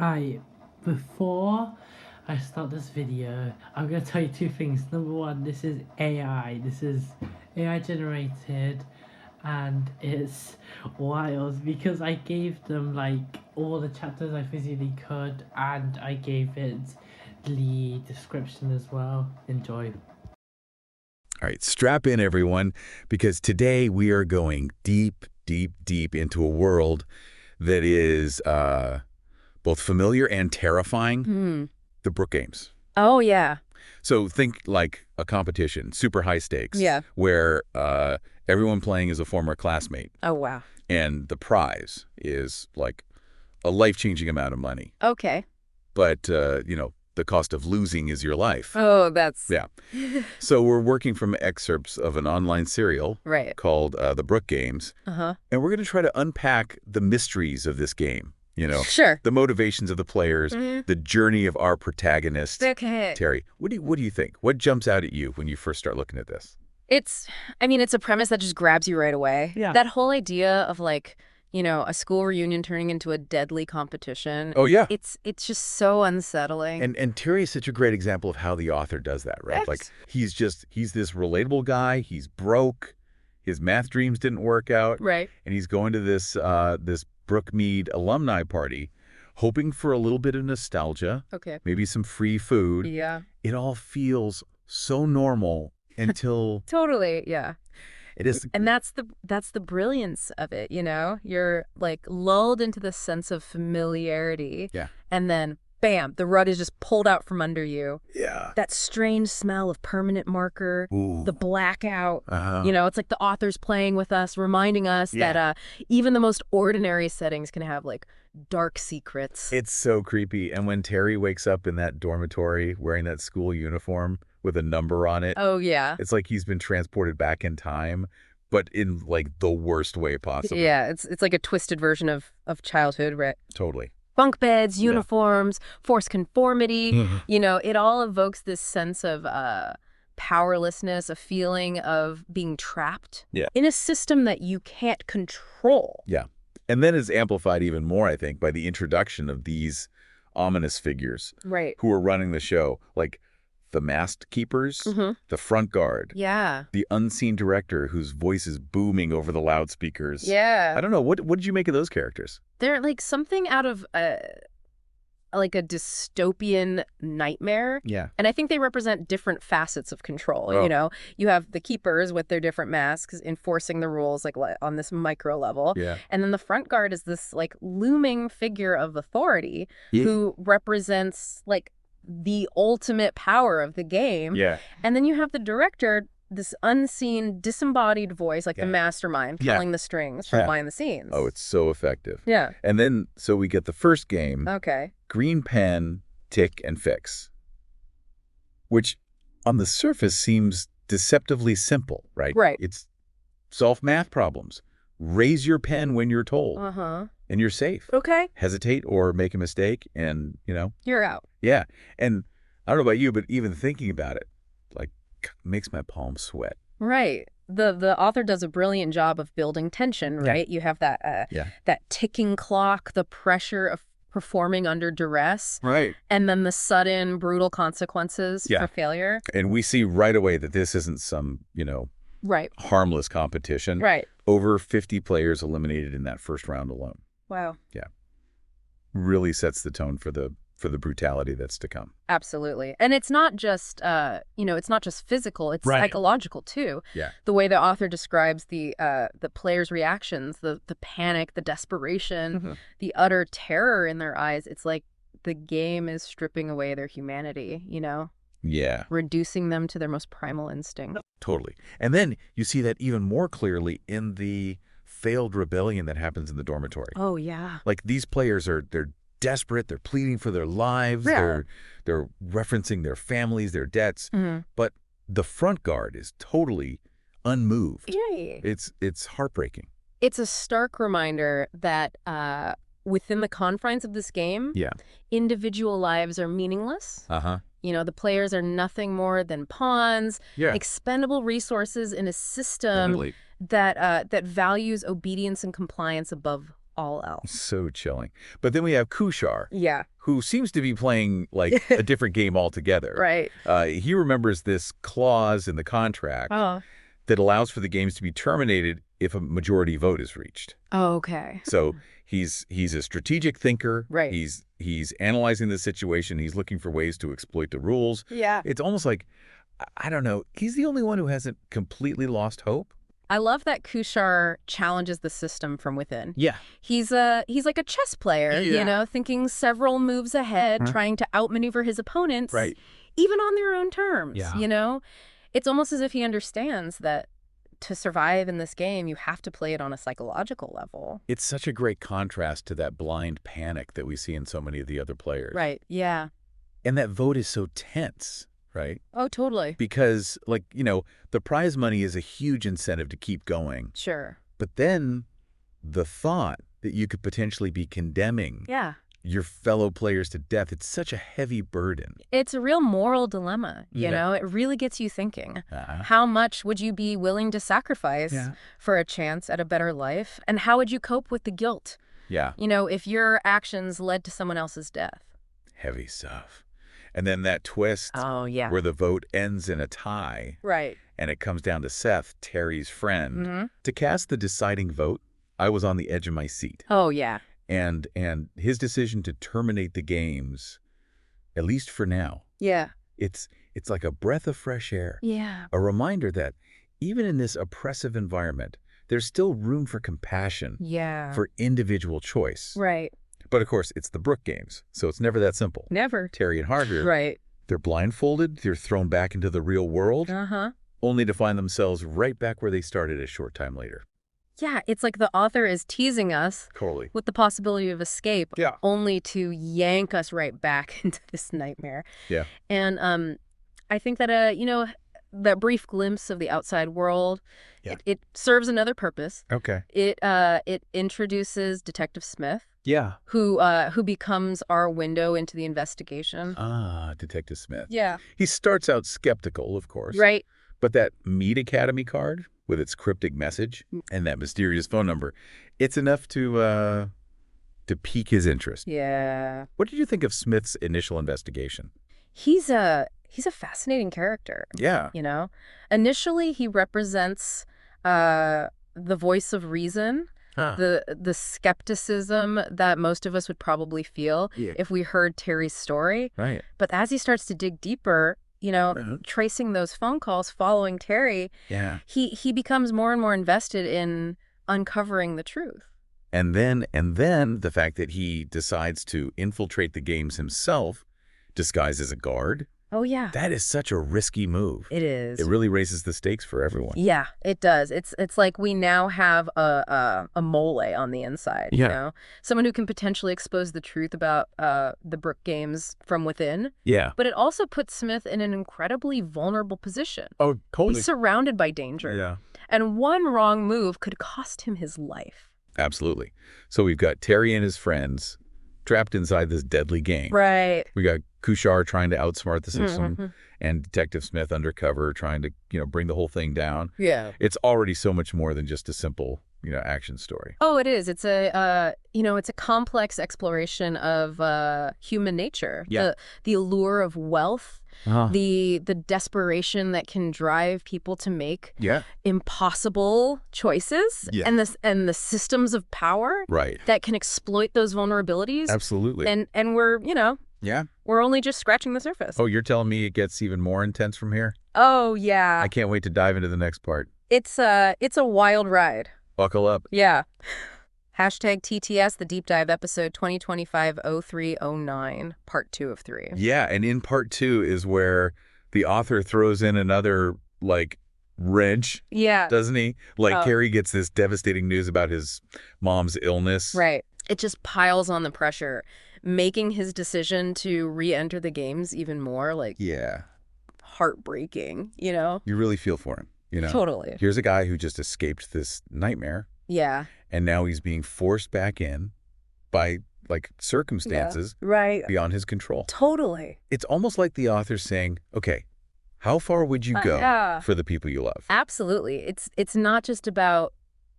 I Before I start this video, I'm gonna tell you two things. Number one, this is AI. This is AI generated, and it's wild because I gave them like all the chapters I physically could, and I gave it the description as well. Enjoy. All right, strap in, everyone, because today we are going deep, deep, deep into a world that is both familiar and terrifying, the Brook Games. Oh, yeah. So think like a competition, super high stakes, Yeah. where everyone playing is a former classmate, Oh, wow. and the prize is like a life-changing amount of money. Okay. But, the cost of losing is your life. Oh, that's... Yeah. So we're working from excerpts of an online serial Right. called The Brook Games, Uh-huh. and we're going to try to unpack the mysteries of this game, Sure. the motivations of the players, the journey of our protagonist. Okay. Terry, what do you think? What jumps out at you when you first start looking at this? It's a premise that just grabs you right away. Yeah. That whole idea of a school reunion turning into a deadly competition. Oh, yeah. It's just so unsettling. And Terry is such a great example of how the author does that, right? Like, he's this relatable guy. He's broke. His math dreams didn't work out. Right. And he's going to this Brookmead alumni party, hoping for a little bit of nostalgia. Okay. Maybe some free food. Yeah. It all feels so normal until Totally, yeah. it is. And that's the brilliance of it, You're like lulled into this sense of familiarity. Yeah. And then bam, the rug is just pulled out from under you. Yeah. That strange smell of permanent marker, Ooh. the blackout. Uh-huh. It's like the author's playing with us, reminding us that even the most ordinary settings can have like dark secrets. It's so creepy. And when Terry wakes up in that dormitory wearing that school uniform with a number on it, Oh, yeah. it's like he's been transported back in time, but in like the worst way possible. Yeah, it's like a twisted version of childhood, right? Totally. Bunk beds, uniforms, forced conformity, Mhm. It all evokes this sense of powerlessness, a feeling of being trapped in a system that you can't control. Yeah. And then it's amplified even more, I think, by the introduction of these ominous figures Right. who are running the show, like the masked keepers, the front guard, Yeah. the unseen director whose voice is booming over the loudspeakers. Yeah. I don't know. What did you make of those characters? They're like something out of like a dystopian nightmare. Yeah. And I think they represent different facets of control. Oh. You have the keepers with their different masks enforcing the rules like on this micro level. Yeah. And then the front guard is this like looming figure of authority Yeah. who represents like the ultimate power of the game. Yeah. And then you have the director, this unseen, disembodied voice, like the mastermind pulling the strings from behind the scenes. Oh, it's so effective. Yeah. And then, so we get the first game, Okay. green pen, tick, and fix, which on the surface seems deceptively simple, right? Right. It's solve math problems. Raise your pen when you're told, Uh-huh. and you're safe. Okay. Hesitate or make a mistake, and, You're out. yeah. And I don't know about you, but even thinking about it, like, makes my palms sweat. Right. The author does a brilliant job of building tension, right? You have that that ticking clock, the pressure of performing under duress, Right. and then the sudden brutal consequences for failure. And we see right away that this isn't some, Right. harmless competition. Right. Over 50 players eliminated in that first round alone. Wow. Yeah. Really sets the tone for the brutality that's to come. Absolutely. And it's not just it's not just physical, it's psychological too. Yeah. The way the author describes the players' reactions, the panic, the desperation, the utter terror in their eyes, it's like the game is stripping away their humanity, Yeah. reducing them to their most primal instinct. Totally. And then you see that even more clearly in the failed rebellion that happens in the dormitory. Oh, yeah. Like, these players they're desperate, they're pleading for their lives, they're referencing their families, their debts, but the front guard is totally unmoved. Yeah. It's heartbreaking. It's a stark reminder that within the confines of this game, individual lives are meaningless. Uh-huh. The players are nothing more than pawns, expendable resources in a system that values obedience and compliance above all else. So chilling. But then we have Kushar, Yeah. who seems to be playing like a different game altogether. Right. He remembers this clause in the contract Oh. that allows for the games to be terminated if a majority vote is reached. Oh, okay. So he's a strategic thinker. Right. He's analyzing the situation. He's looking for ways to exploit the rules. Yeah. It's almost like, I don't know, he's the only one who hasn't completely lost hope. I love that Kushar challenges the system from within. Yeah. He's like a chess player, you know, thinking several moves ahead, trying to outmaneuver his opponents, Right. even on their own terms, Yeah. you know? It's almost as if he understands that to survive in this game, you have to play it on a psychological level. It's such a great contrast to that blind panic that we see in so many of the other players. Right, yeah. And that vote is so tense, right? Oh, totally. Because, like, you know, the prize money is a huge incentive to keep going. Sure. But then the thought that you could potentially be condemning Yeah. your fellow players to death, it's such a heavy burden. It's a real moral dilemma, you Yeah. know? It really gets you thinking. Uh-huh. How much would you be willing to sacrifice Yeah. for a chance at a better life? And how would you cope with the guilt, Yeah, you know, if your actions led to someone else's death? heavy stuff. And then that twist Oh, yeah. where the vote ends in a tie Right. and it comes down to Seth, Terry's friend. Mm-hmm. To cast the deciding vote, I was on the edge of my seat. Oh, yeah. And his decision to terminate the games, at least for now, Yeah. it's like a breath of fresh air. Yeah. A reminder that even in this oppressive environment, there's still room for compassion, Yeah. for individual choice. Right. But of course, it's the Brook Games, so it's never that simple. Never. Terry and Harvey, Right. they're blindfolded, they're thrown back into the real world, Uh-huh. only to find themselves right back where they started a short time later. Yeah, it's like the author is teasing us Totally. with the possibility of escape, Yeah. only to yank us right back into this nightmare. Yeah. And I think that you know, that brief glimpse of the outside world, Yeah. it serves another purpose. Okay. It introduces Detective Smith, Yeah. who becomes our window into the investigation. Ah, Detective Smith. Yeah. He starts out skeptical, of course. Right. But that Meat Academy card with its cryptic message and that mysterious phone number, it's enough to pique his interest. Yeah. What did you think of Smith's initial investigation? He's a fascinating character. Yeah. You know, initially he represents the voice of reason, the skepticism that most of us would probably feel Yeah. if we heard Terry's story. Right. But as he starts to dig deeper, you know, Uh-huh. tracing those phone calls, following Terry, Yeah. he becomes more and more invested in uncovering the truth. And then the fact that he decides to infiltrate the games himself, disguised as a guard, Oh, yeah. that is such a risky move. It is. It really raises the stakes for everyone. Yeah, it does. It's like we now have a mole on the inside, Yeah. you know? Someone who can potentially expose the truth about the Brook Games from within. Yeah. But it also puts Smith in an incredibly vulnerable position. Oh, totally. He's surrounded by danger. Yeah. And one wrong move could cost him his life. Absolutely. So we've got Terry and his friends trapped inside this deadly game. Right. We got Kushar trying to outsmart the system Mhm. and Detective Smith undercover trying to, bring the whole thing down. Yeah. It's already so much more than just a simple, action story. Oh, it is. It's it's a complex exploration of human nature. Yeah. The allure of wealth, Uh-huh. the desperation that can drive people to make Yeah. impossible choices, Yeah. and the systems of power Right. that can exploit those vulnerabilities. Absolutely. And we're, Yeah. we're only just scratching the surface. Oh, you're telling me it gets even more intense from here? Oh, yeah. I can't wait to dive into the next part. It's a wild ride. Buckle up. Yeah. Hashtag TTS, the deep dive episode 2025-0309, part 2 of 3. Yeah, and in part 2 is where the author throws in another, wrench, Yeah. doesn't he? Oh. Carrie gets this devastating news about his mom's illness. Right. It just piles on the pressure, making his decision to re-enter the games even more, Yeah. heartbreaking, you know? You really feel for him, Totally. Here's a guy who just escaped this nightmare, Yeah. and now he's being forced back in by, circumstances Right. beyond his control. Totally. It's almost like the author's saying, okay, how far would you go Yeah. for the people you love? Absolutely. It's not just about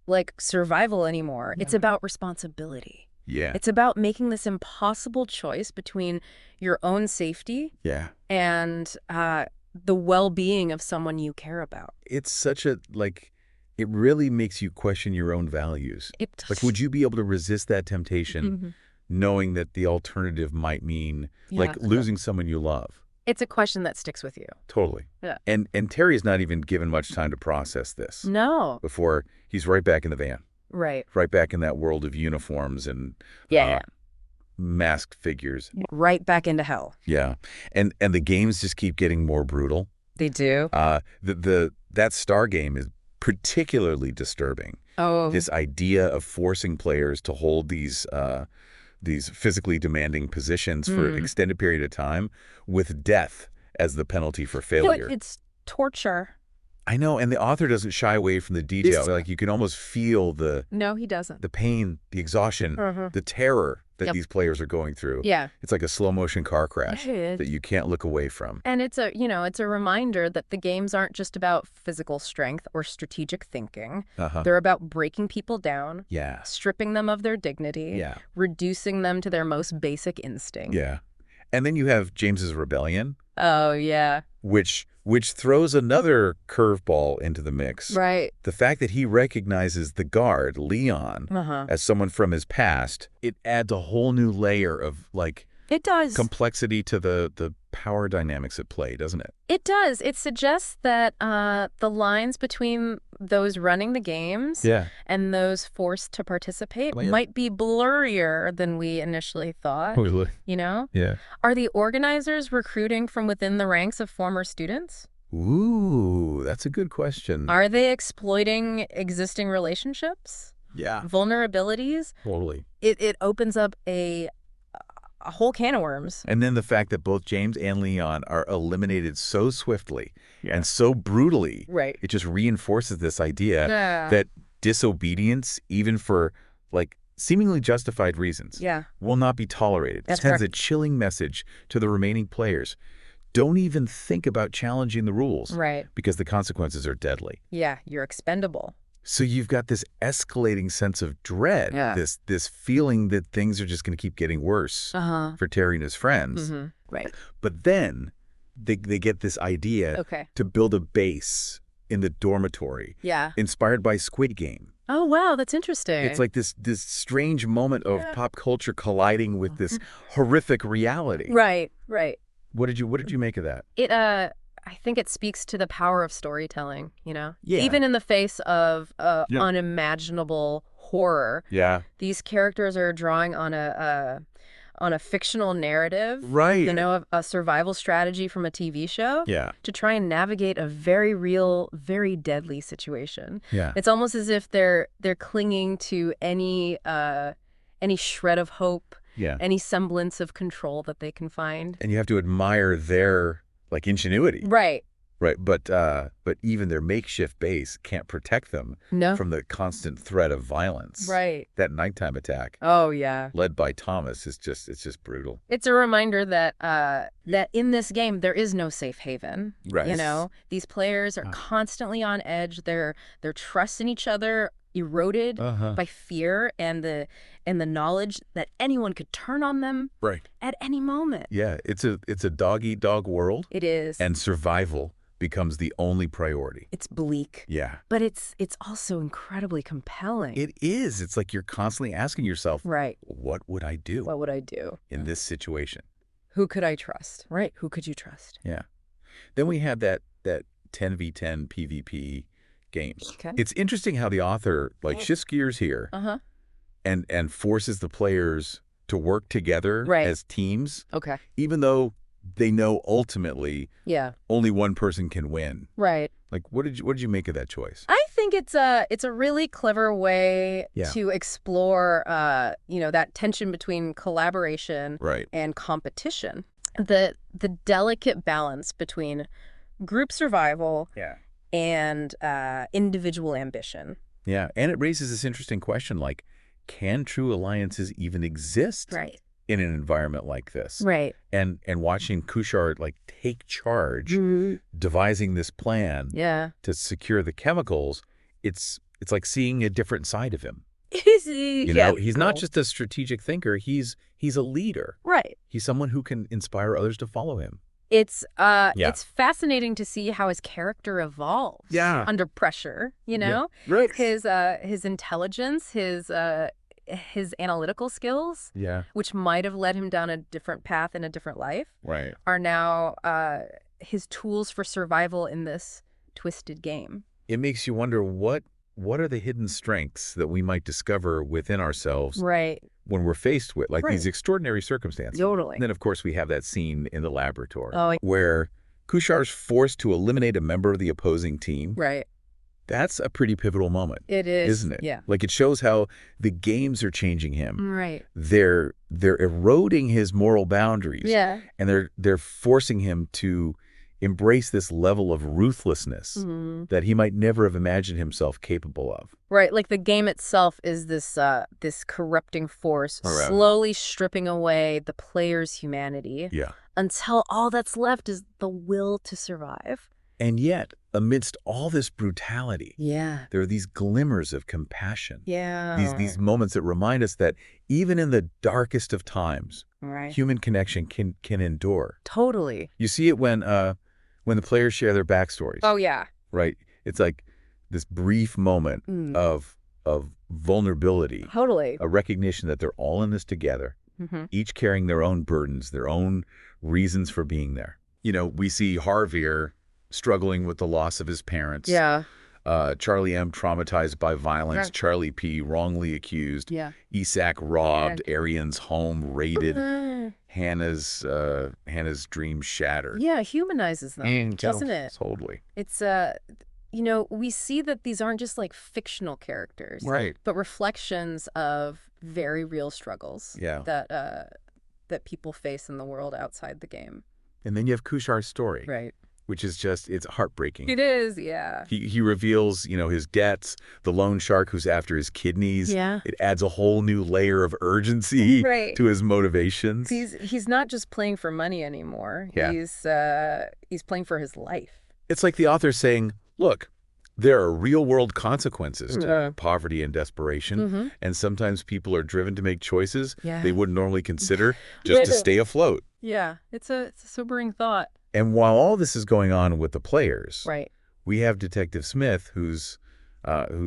like survival anymore. It's about responsibility. Yeah. It's about making this impossible choice between your own safety Yeah. and the well-being of someone you care about. It's such a, like, it really makes you question your own values. It Like, would you be able to resist that temptation knowing that the alternative might mean, like, losing someone you love? It's a question that sticks with you. Totally. Yeah. And Terry's not even given much time to process this No. before he's right back in the van, Right. right back in that world of uniforms and masked figures. Right back into hell. Yeah. And the games just keep getting more brutal. They do. That Star game is particularly disturbing. Oh. This idea of forcing players to hold these physically demanding positions for an extended period of time with death as the penalty for failure. It's torture. I know, and the author doesn't shy away from the detail. Like, you can almost feel No, he doesn't. the pain, the exhaustion, the terror that these players are going through. Yeah. It's like a slow motion car crash It is. that you can't look away from. And it's a reminder that the games aren't just about physical strength or strategic thinking. They're about breaking people down, Yeah. stripping them of their dignity, Yeah. reducing them to their most basic instinct. Yeah. And then you have James's rebellion, Oh, yeah. which throws another curveball into the mix. Right. The fact that he recognizes the guard, Leon, as someone from his past, it adds a whole new layer of, like, It does. complexity to the power dynamics at play, doesn't it? It does. It suggests that the lines between those running the games and those forced to participate might be blurrier than we initially thought. You know? Yeah. Are the organizers recruiting from within the ranks of former students? Ooh, that's a good question. Are they exploiting existing relationships? Yeah. Vulnerabilities? Totally. It opens up a whole can of worms. And then the fact that both James and Leon are eliminated so swiftly and so brutally, Right. it just reinforces this idea Yeah. that disobedience, even for, like, seemingly justified reasons, will not be tolerated. That's It sends a correct. chilling message to the remaining players. Don't even think about challenging the rules, Right. because the consequences are deadly. Yeah, you're expendable. So you've got this escalating sense of dread, this feeling that things are just going to keep getting worse for Terry and his friends. Right. But then they get this idea to build a base in the dormitory, inspired by Squid Game. Oh, wow, that's interesting. It's like this strange moment of pop culture colliding with this horrific reality. Right, right. What did you make of that? I think it speaks to the power of storytelling, you know? Yeah. Even in the face of unimaginable horror. Yeah. These characters are drawing on a fictional narrative. Right. You know, a survival strategy from a TV show. Yeah. To try and navigate a very real, very deadly situation. Yeah. It's almost as if they're clinging to any shred of hope, any semblance of control that they can find. And you have to admire their, like, ingenuity. Right. Right, but even their makeshift base can't protect them from the constant threat of violence. Right. That nighttime attack, Oh, yeah. led by Thomas, it's just brutal. It's a reminder that that in this game there is no safe haven. Right. You know, these players are constantly on edge. Their trust in each other eroded by fear and the knowledge that anyone could turn on them at any moment. Yeah, it's a dog-eat-dog world. It is. And survival becomes the only priority. It's bleak. Yeah. But it's also incredibly compelling. It is. It's like you're constantly asking yourself, right. What would I do? What would I do in this situation? Who could I trust? Right. Who could you trust? Yeah. Then we had that 10v10 PvP game. Okay. It's interesting how the author, like, shifts gears here and forces the players to work together as teams. Okay. Even though they know ultimately Yeah. only one person can win. Right. Like, what did you make of that choice? I think it's a really clever way to explore that tension between collaboration and competition. The delicate balance between group survival and individual ambition. Yeah, and it raises this interesting question, like, can true alliances even exist in an environment like this? Right. And watching Kushar, like, take charge, devising this plan to secure the chemicals, it's it's like seeing a different side of him. You know, he's not just a strategic thinker. He's a leader. Right. He's someone who can inspire others to follow him. It's fascinating to see how his character evolves under pressure, you know? Yeah. Right. His intelligence, his analytical skills, which might have led him down a different path in a different life, are now his tools for survival in this twisted game. It makes you wonder what are the hidden strengths that we might discover within ourselves when we're faced with these extraordinary circumstances. Totally. And then, of course, we have that scene in the laboratory where Kushar's forced to eliminate a member of the opposing team. Right. That's a pretty pivotal moment. It is. Isn't it? Yeah. Like, it shows how the games are changing him. Right. They're eroding his moral boundaries. Yeah. And they're forcing him to embrace this level of ruthlessness that he might never have imagined himself capable of. Right, like the game itself is this corrupting force slowly stripping away the player's humanity until all that's left is the will to survive. And yet, amidst all this brutality, there are these glimmers of compassion. These moments that remind us that even in the darkest of times, human connection can endure. Totally. You see it when the players share their backstories. Oh, yeah. Right? It's like this brief moment of vulnerability. Totally. A recognition that they're all in this together, each carrying their own burdens, their own reasons for being there. You know, we see Harvier struggling with the loss of his parents. Charlie M. traumatized by violence. Charlie P. wrongly accused. Isak robbed. Arian's home raided. Hannah's dreams shattered. Yeah, it humanizes them, doesn't it? Totally. It's you know, we see that these aren't just like fictional characters, but reflections of very real struggles that people face in the world outside the game. And then you have Kushar's story, which is just, it's heartbreaking. It is, yeah. He reveals, you know, his debts, the loan shark who's after his kidneys. It adds a whole new layer of urgency to his motivations. He's not just playing for money anymore. He's playing for his life. It's like the author saying, look, there are real-world consequences to poverty and desperation, and sometimes people are driven to make choices they wouldn't normally consider just to stay afloat. Yeah, it's a sobering thought. And while all this is going on with the players, we have Detective Smith, who's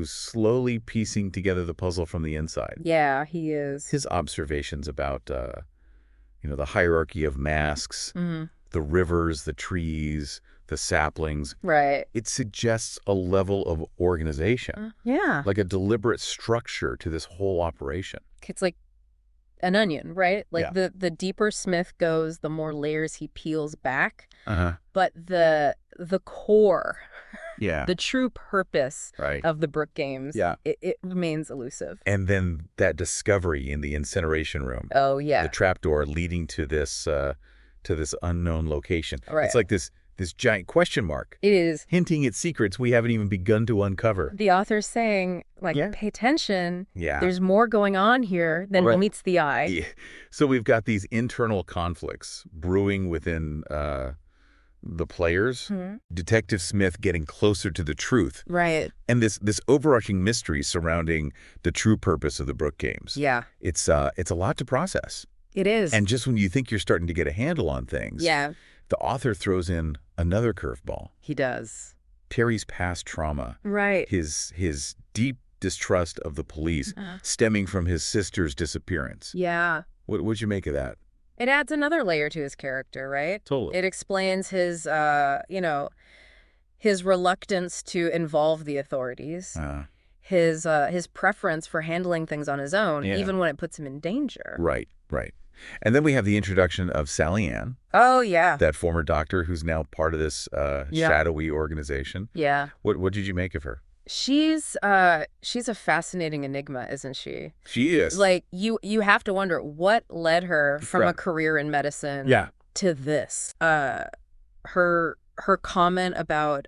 slowly piecing together the puzzle from the inside. Yeah, he is. His observations about, you know, the hierarchy of masks, the rivers, the trees, the saplings. It suggests a level of organization. Like a deliberate structure to this whole operation. It's like an onion, right? Like the deeper Smith goes, the more layers he peels back. But the core, the true purpose of the Brook Games, it remains elusive. And then that discovery in the incineration room. Oh, yeah. The trapdoor leading to this unknown location. It's like this giant question mark. It is. Hinting at secrets we haven't even begun to uncover. The author's saying, like, pay attention. There's more going on here than meets the eye. So we've got these internal conflicts brewing within the players. Detective Smith getting closer to the truth. And this overarching mystery surrounding the true purpose of the Brook Games. It's a lot to process. It is. And just when you think you're starting to get a handle on things, the author throws in another curveball. He does. Terry's past trauma. His deep distrust of the police stemming from his sister's disappearance. What'd you make of that? It adds another layer to his character, right? Totally. It explains his, you know, his reluctance to involve the authorities. His preference for handling things on his own, even when it puts him in danger. Right. And then we have the introduction of Sally Ann. Oh, yeah. That former doctor who's now part of this shadowy organization. What did you make of her? She's a fascinating enigma, isn't she? She is. Like, you have to wonder what led her from a career in medicine to this. Her comment about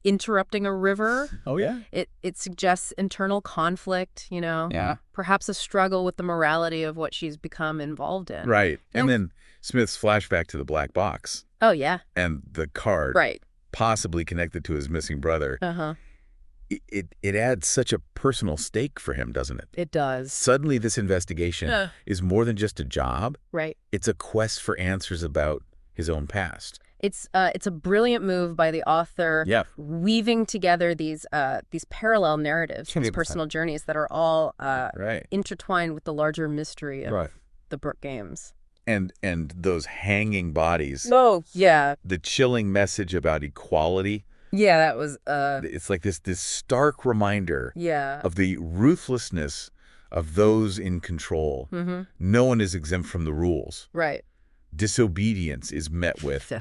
interrupting a river. Oh, yeah. It suggests internal conflict, you know? Perhaps a struggle with the morality of what she's become involved in. Right. And then Smith's flashback to the black box. Oh, yeah. And the card. Possibly connected to his missing brother. it adds such a personal stake for him, doesn't it? It does. Suddenly this investigation is more than just a job. Right. It's a quest for answers about his own past. It's a brilliant move by the author, weaving together these parallel narratives, these personal journeys that are all intertwined with the larger mystery of the Brook Games. And those hanging bodies. Oh, yeah. The chilling message about equality. Yeah, that was... It's like this stark reminder of the ruthlessness of those in control. Mm-hmm. No one is exempt from the rules. Right. Disobedience is met with,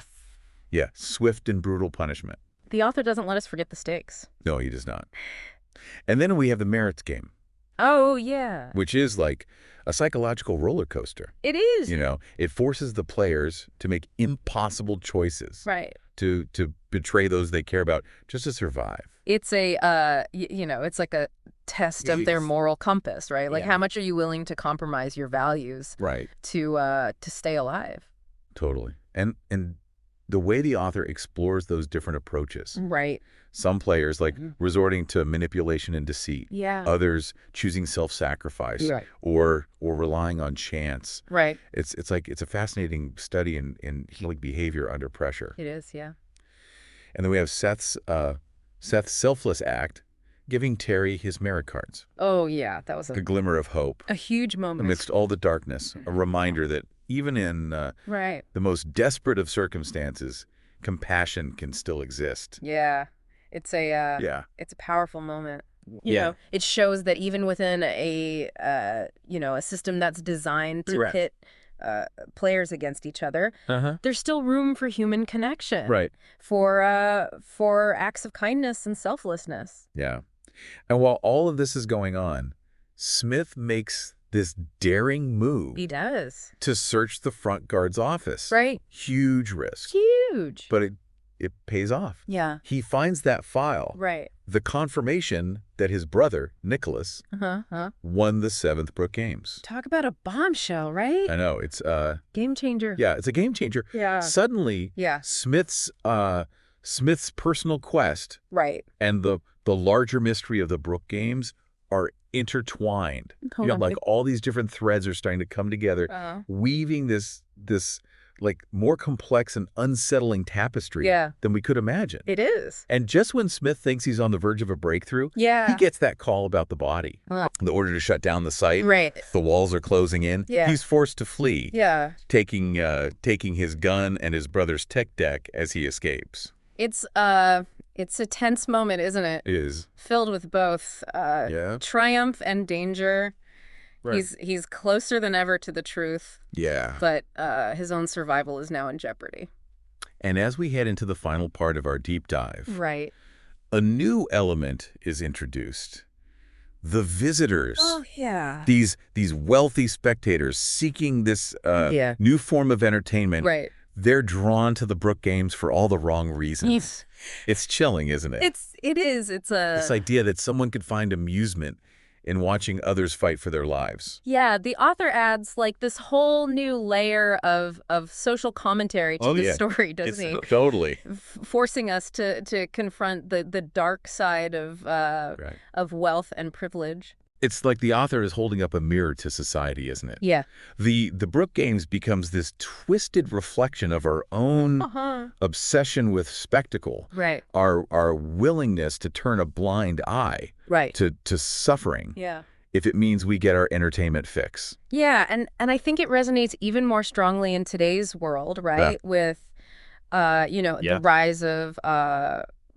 swift and brutal punishment. The author doesn't let us forget the stakes. No, he does not. And then we have the merits game. Oh, yeah. Which is like a psychological roller coaster. It is. You know, it forces the players to make impossible choices. Right. To betray those they care about just to survive. It's a, it's like a test of their moral compass, right? Like how much are you willing to compromise your values to stay alive? Totally. And the way the author explores those different approaches. Right. Some players like resorting to manipulation and deceit. Yeah. Others choosing self-sacrifice or relying on chance. Right. It's a fascinating study in healing behavior under pressure. It is, yeah. And then we have Seth's selfless act, giving Terry his merit cards. Oh, yeah. That was a glimmer of hope. A huge moment. Amidst all the darkness, a reminder that even in the most desperate of circumstances, compassion can still exist. Yeah. It's a powerful moment. You know, it shows that even within a system that's designed to pit players against each other, there's still room for human connection. Right. For acts of kindness and selflessness. Yeah. And while all of this is going on, Smith makes this daring move. He does. To search the front guard's office. Right. Huge risk. Huge. But it pays off. Yeah. He finds that file. Right. The confirmation that his brother, Nicholas, won the 7th Brook Games. Talk about a bombshell, right? I know. It's game changer. Yeah, it's a game changer. Yeah. Suddenly, Smith's personal quest and the larger mystery of the Brook Games are intertwined. You have like all these different threads are starting to come together, weaving this like more complex and unsettling tapestry than we could imagine. It is. And just when Smith thinks he's on the verge of a breakthrough, he gets that call about the body. The order to shut down the site. Right. The walls are closing in. Yeah. He's forced to flee. Yeah. Taking his gun and his brother's tech deck as he escapes. It's a tense moment, isn't it? It is. Filled with both triumph and danger. Right. He's closer than ever to the truth. Yeah. But his own survival is now in jeopardy. And as we head into the final part of our deep dive, a new element is introduced. The visitors. Oh, yeah. These wealthy spectators seeking this new form of entertainment. Right. They're drawn to the Brook Games for all the wrong reasons. It's chilling, isn't it? It is. It's this idea that someone could find amusement in watching others fight for their lives. Yeah, the author adds like this whole new layer of social commentary to the story, doesn't he? Totally. Forcing us to confront the dark side of wealth and privilege. It's like the author is holding up a mirror to society, isn't it? Yeah. The Brook Games becomes this twisted reflection of our own obsession with spectacle. Right. Our willingness to turn a blind eye to suffering. Yeah. If it means we get our entertainment fix. Yeah, and I think it resonates even more strongly in today's world, right? With the rise of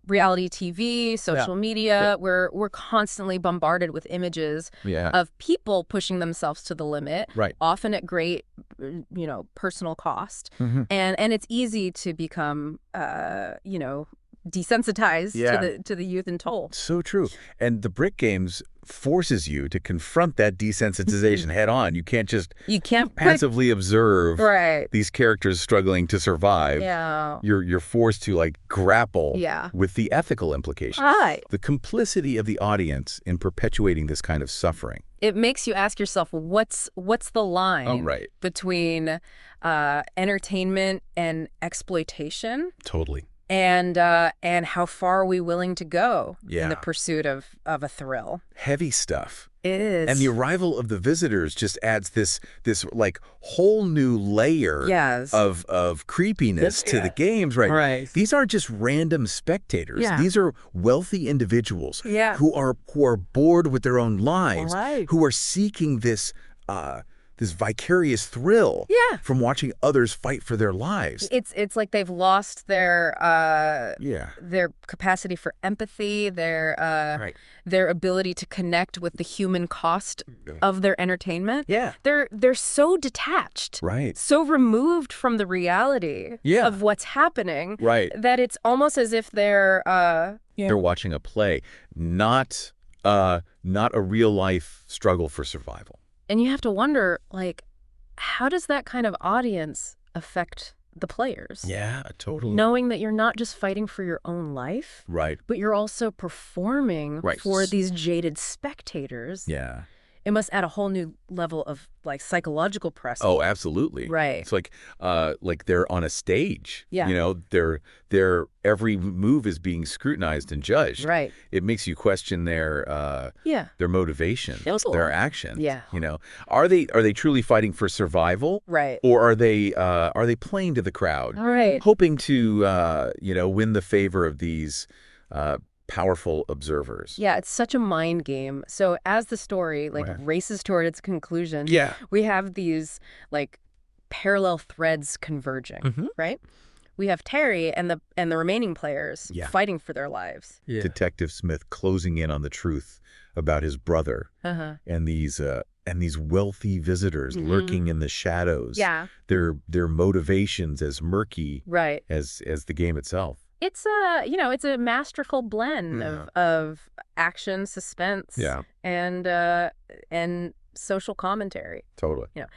reality TV, social media, we're constantly bombarded with images of people pushing themselves to the limit, often at great, personal cost. And it's easy to become, desensitized to the youth in toll. So true. And the Brook Games forces you to confront that desensitization head on. You can't passively observe these characters struggling to survive. Yeah. You're forced to like grapple with the ethical implications. The complicity of the audience in perpetuating this kind of suffering. It makes you ask yourself, what's the line between entertainment and exploitation? Totally. And how far are we willing to go in the Yeah. pursuit of a thrill? Heavy stuff. It is. And the arrival of the visitors just adds this like whole new layer Yes. of creepiness to the games, right? Right. These aren't just random spectators. Yeah. These are wealthy individuals Yeah. who are bored with their own lives, Right. who are seeking this this vicarious thrill from watching others fight for their lives. It's like they've lost their capacity for empathy, their ability to connect with the human cost of their entertainment. Yeah. They're so detached. Right. So removed from the reality of what's happening. Right. That it's almost as if they're They're watching a play, not a real life struggle for survival. And you have to wonder, like, how does that kind of audience affect the players? Yeah, totally. Knowing that you're not just fighting for your own life, Right. but you're also performing Right. for these jaded spectators. Yeah. It must add a whole new level of, like, psychological pressure. Oh, absolutely. Right. It's like they're on a stage. Yeah. You know, their every move is being scrutinized and judged. Right. It makes you question their motivation, their action. Yeah. You know, are they truly fighting for survival? Right. Or are they playing to the crowd? All right. Hoping to win the favor of these powerful observers. Yeah, it's such a mind game. So as the story races toward its conclusion, we have these like parallel threads converging, right? We have Terry and the remaining players fighting for their lives. Yeah. Detective Smith closing in on the truth about his brother and these wealthy visitors lurking in the shadows. Yeah. Their motivations as murky as the game itself. It's a masterful blend of action, suspense, and social commentary. Totally. You know,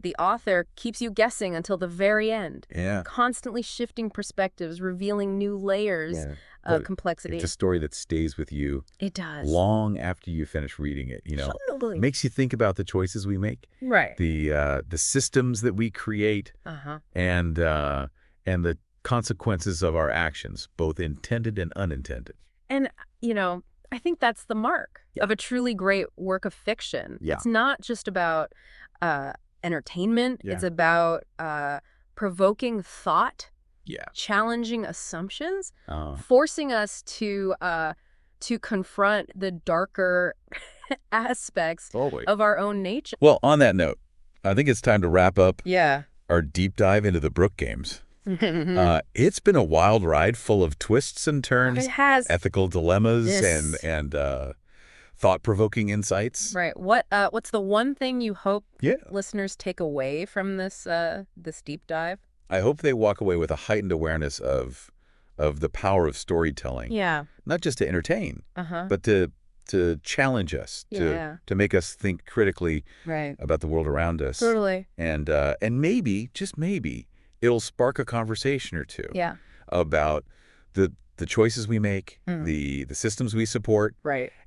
the author keeps you guessing until the very end. Yeah. Constantly shifting perspectives, revealing new layers of complexity. It's a story that stays with you. It does. Long after you finish reading it, you know. Totally. It makes you think about the choices we make. Right. The systems that we create. And the consequences of our actions, both intended and unintended. And, you know, I think that's the mark of a truly great work of fiction. Yeah. It's not just about entertainment. It's about provoking thought, challenging assumptions, forcing us to confront the darker aspects of our own nature. Well, on that note, I think it's time to wrap up our deep dive into the Brook Games. It's been a wild ride full of twists and turns, It has. ethical dilemmas, and thought-provoking insights. Right. What's the one thing you hope listeners take away from this deep dive? I hope they walk away with a heightened awareness of the power of storytelling. Yeah. Not just to entertain, but to challenge us, to make us think critically about the world around us. Totally. And maybe, just maybe, it'll spark a conversation or two about the choices we make, the systems we support,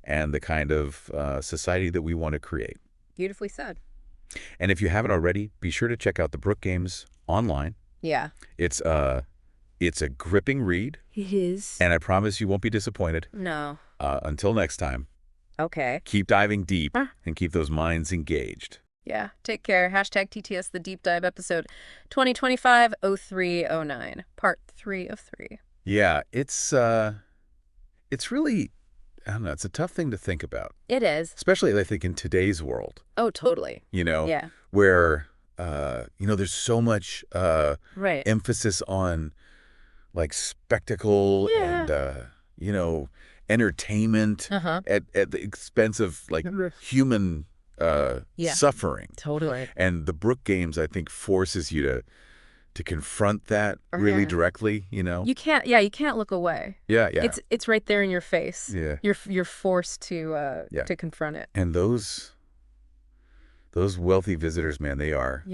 and the kind of society that we want to create. Beautifully said. And if you haven't already, be sure to check out the Brook Games online. Yeah. It's a gripping read. It is. And I promise you won't be disappointed. No. Until next time. Okay. Keep diving deep and keep those minds engaged. Yeah. Take care. Hashtag TTS The Deep Dive episode 2025-0309, part 3 of 3. Yeah, it's really, I don't know, it's a tough thing to think about. It is. Especially, I think, in today's world. Oh, totally. You know, where, there's so much emphasis on, like, spectacle and, entertainment at the expense of, like, human suffering. Totally. And the Brook Games, I think, forces you to confront that really directly, you know? You can't look away. Yeah. It's right there in your face. Yeah. You're forced to confront it. And those wealthy visitors, man, they are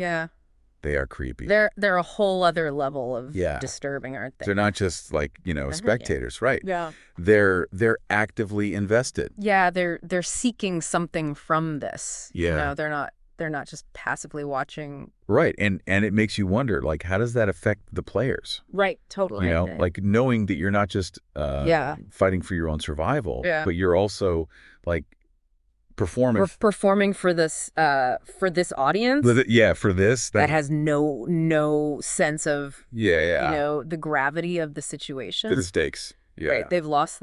creepy. They're a whole other level of disturbing, aren't they? They're not just like, spectators, right? Yeah. They're actively invested. Yeah, they're seeking something from this. Yeah. They're not They're not just passively watching. Right. And it makes you wonder, like, how does that affect the players? Right, totally. You know, like knowing that you're not just fighting for your own survival, but you're also like performing. We're performing for this audience. For this. That has no sense of, you know, the gravity of the situation. The stakes. Yeah. Right. They've lost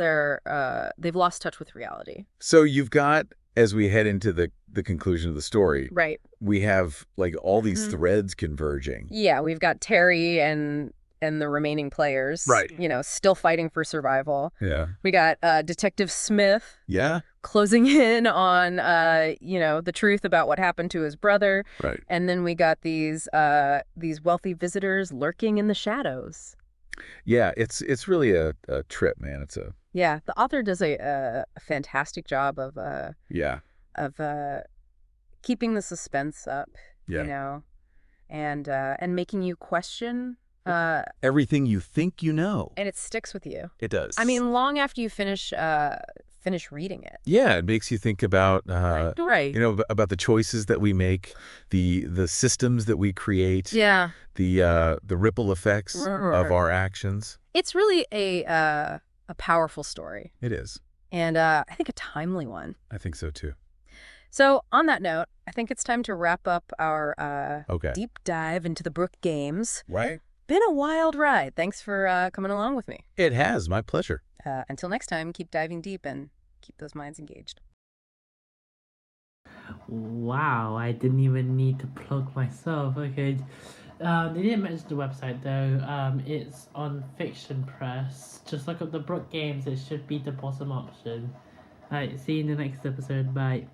touch with reality. So you've got, as we head into the conclusion of the story, right, we have like all these threads converging. Yeah, we've got Terry and the remaining players, right, you know, still fighting for survival. Yeah. We got Detective Smith. Yeah. Closing in on you know, the truth about what happened to his brother. Right. And then we got these wealthy visitors lurking in the shadows. Yeah, it's really a trip, man. Yeah, the author does a fantastic job of keeping the suspense up, you know, and making you question everything you think you know. And it sticks with you. It does. I mean, long after you finish reading it. Yeah, it makes you think about you know, about the choices that we make, the systems that we create. Yeah. The ripple effects of our actions. It's really a powerful story. It is. And I think a timely one. I think so too. So on that note, I think it's time to wrap up our deep dive into the Brook Games. Right. Been a wild ride. Thanks for coming along with me. It has. My pleasure. Until next time, keep diving deep and keep those minds engaged. Wow, I didn't even need to plug myself. Okay. They didn't mention the website though. It's on Fiction Press. Just look up the Brook Games. It should be the bottom option. Alright, see you in the next episode. Bye.